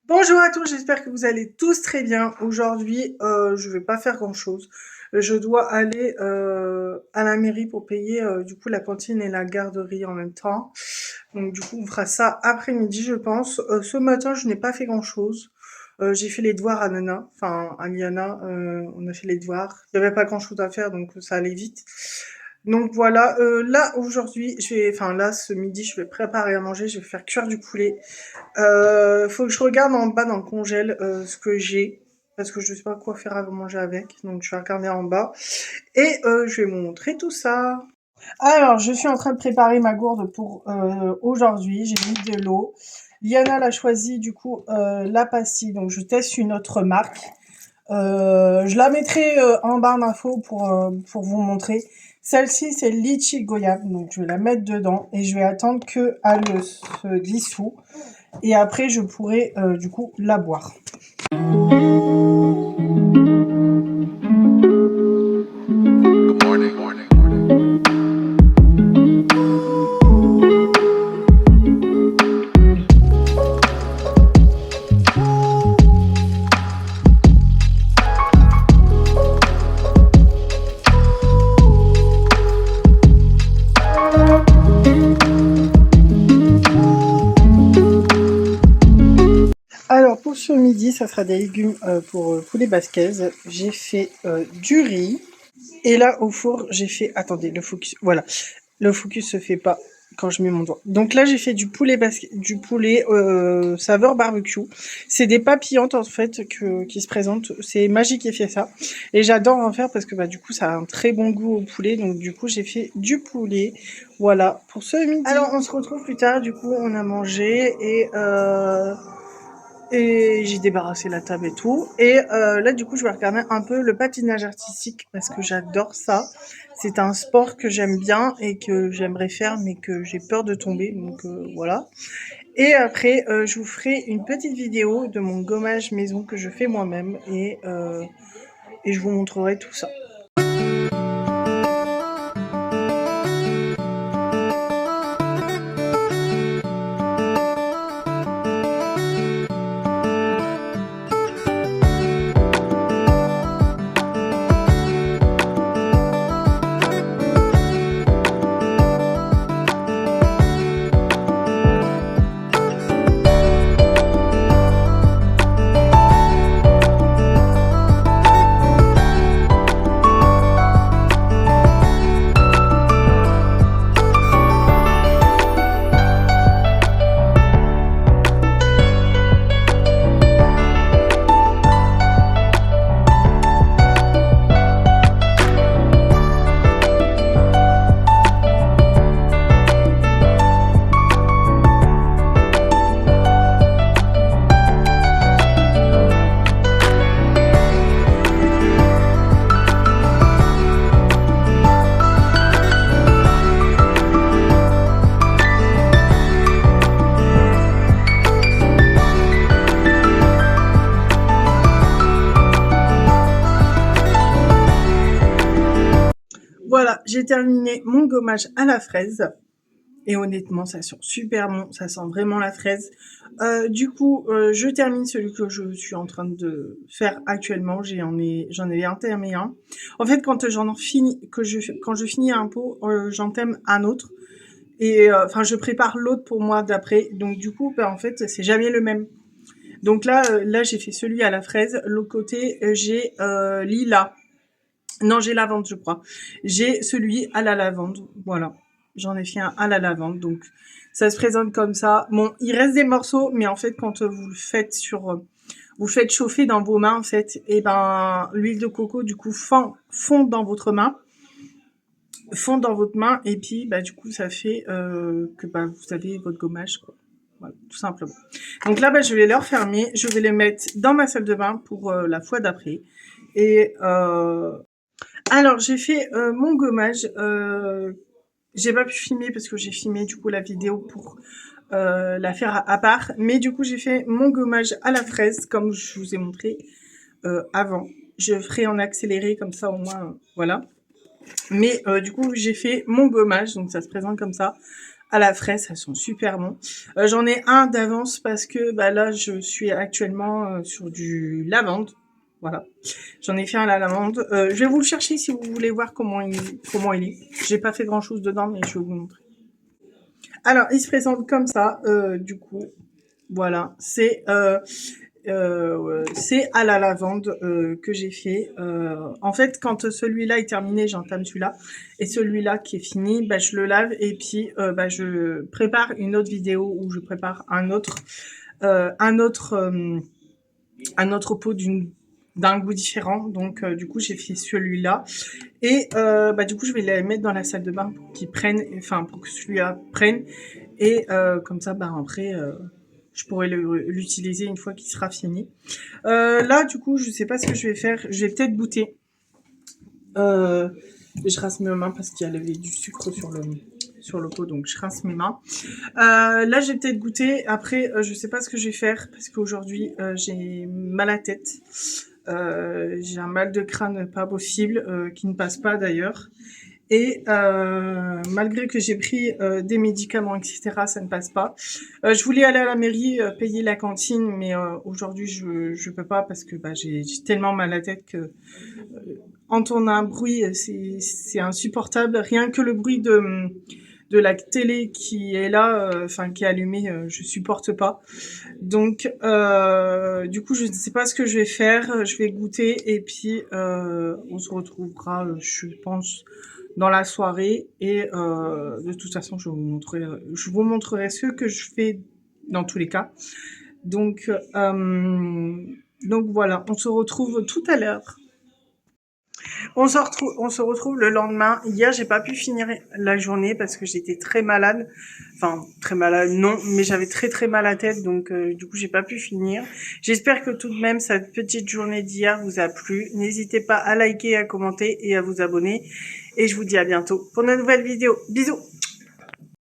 Bonjour à tous, j'espère que vous allez tous très bien. Aujourd'hui, je vais pas faire grand-chose. Je dois aller à la mairie pour payer du coup la cantine et la garderie en même temps. Donc du coup, on fera ça après-midi, je pense. Ce matin, je n'ai pas fait grand-chose. J'ai fait les devoirs à Nana, enfin à Liana. On a fait les devoirs. Il n'y avait pas grand-chose à faire, donc ça allait vite. Donc voilà, là aujourd'hui, enfin là ce midi, je vais préparer à manger. Je vais faire cuire du poulet. Faut que je regarde en bas dans le congèle ce que j'ai. Parce que je sais pas quoi faire à manger avec. Donc je vais regarder en bas. Et je vais vous montrer tout ça. Alors, je suis en train de préparer ma gourde pour aujourd'hui. J'ai mis de l'eau. Liana l'a choisi du coup la pastille. Donc je teste une autre marque. Je la mettrai en barre d'infos pour vous montrer. Celle-ci, c'est litchi goyave. Donc je vais la mettre dedans et je vais attendre qu'elle se dissout. Et après, je pourrai du coup la boire. Alors pour ce midi, ça sera des légumes pour poulet basquez. J'ai fait du riz. Et là, au four, j'ai fait... Attendez, le focus... Voilà. Le focus se fait pas quand je mets mon doigt. Donc là, j'ai fait du poulet saveur barbecue. C'est des papillantes, en fait, qui se présentent. C'est Magique qui fait ça. Et j'adore en faire parce que, bah, du coup, ça a un très bon goût au poulet. Donc, du coup, j'ai fait du poulet. Voilà, pour ce midi. Alors, on se retrouve plus tard. Du coup, on a mangé et j'ai débarrassé la table et tout. Et là, du coup, je vais regarder un peu le patinage artistique parce que j'adore ça. C'est un sport que j'aime bien et que j'aimerais faire, mais que j'ai peur de tomber. Donc voilà. Et après, je vous ferai une petite vidéo de mon gommage maison que je fais moi-même et je vous montrerai tout ça. Voilà, j'ai terminé mon gommage à la fraise. Et honnêtement, ça sent super bon, ça sent vraiment la fraise. Du coup, je termine celui que je suis en train de faire actuellement. J'en ai entamé un. En fait, quand je finis un pot, j'entame un autre. Et enfin, je prépare l'autre pour moi d'après. Donc du coup, en fait, c'est jamais le même. Donc là, j'ai fait celui à la fraise. L'autre côté, j'ai lilas. Non, j'ai lavande, je crois. J'ai celui à la lavande. Voilà. J'en ai fait un à la lavande. Donc, ça se présente comme ça. Bon, il reste des morceaux, mais en fait, quand vous le faites vous faites chauffer dans vos mains, en fait, et ben, l'huile de coco, du coup, fond dans votre main. Fond dans votre main. Et puis, bah, du coup, ça fait que bah, vous avez votre gommage, quoi. Voilà, tout simplement. Donc là, bah, je vais le refermer. Je vais les mettre dans ma salle de bain pour la fois d'après. Et alors, j'ai fait mon gommage. J'ai pas pu filmer parce que j'ai filmé du coup la vidéo pour la faire à part. Mais du coup, j'ai fait mon gommage à la fraise comme je vous ai montré avant. Je ferai en accéléré comme ça au moins, voilà. Mais du coup, j'ai fait mon gommage, donc ça se présente comme ça, à la fraise, elles sont super bons. J'en ai un d'avance parce que bah, là, je suis actuellement sur du lavande. Voilà, j'en ai fait un à la lavande. Je vais vous le chercher si vous voulez voir comment il est. J'ai pas fait grand chose dedans, mais je vais vous montrer. Alors, il se présente comme ça, du coup. Voilà, c'est à la lavande que j'ai fait. En fait, quand celui-là est terminé, j'entame celui-là. Et celui-là qui est fini, bah, je le lave et puis bah, je prépare une autre vidéo où je prépare un autre pot d'un goût différent. Donc du coup, j'ai fait celui-là. Et bah, du coup, je vais les mettre dans la salle de bain pour qu'ils prennent, enfin pour que celui-là prenne. Et comme ça, bah, après... je pourrais l'utiliser une fois qu'il sera fini. Là, du coup, je sais pas ce que je vais faire. Je vais peut-être goûter. Je rince mes mains parce qu'il y avait du sucre sur le pot, donc je rince mes mains. Là, j'ai peut-être goûté. Après, je sais pas ce que je vais faire parce qu'aujourd'hui, j'ai mal à la tête. J'ai un mal de crâne pas possible, qui ne passe pas d'ailleurs. Et malgré que j'ai pris des médicaments, etc., ça ne passe pas. Je voulais aller à la mairie payer la cantine, mais aujourd'hui je peux pas parce que bah, j'ai tellement mal à la tête que entendre un bruit c'est insupportable. Rien que le bruit de la télé qui est là, enfin qui est allumée, je supporte pas. Donc du coup je ne sais pas ce que je vais faire. Je vais goûter et puis on se retrouvera, je pense dans la soirée et de toute façon je vous montrerai ce que je fais dans tous les cas. Donc voilà, on se retrouve tout à l'heure. On se retrouve le lendemain. Hier, j'ai pas pu finir la journée parce que j'étais très malade. Enfin, très malade, non, mais j'avais très très mal à la tête, donc du coup, j'ai pas pu finir. J'espère que tout de même, cette petite journée d'hier vous a plu. N'hésitez pas à liker, à commenter et à vous abonner. Et je vous dis à bientôt pour de nouvelles vidéos. Bisous!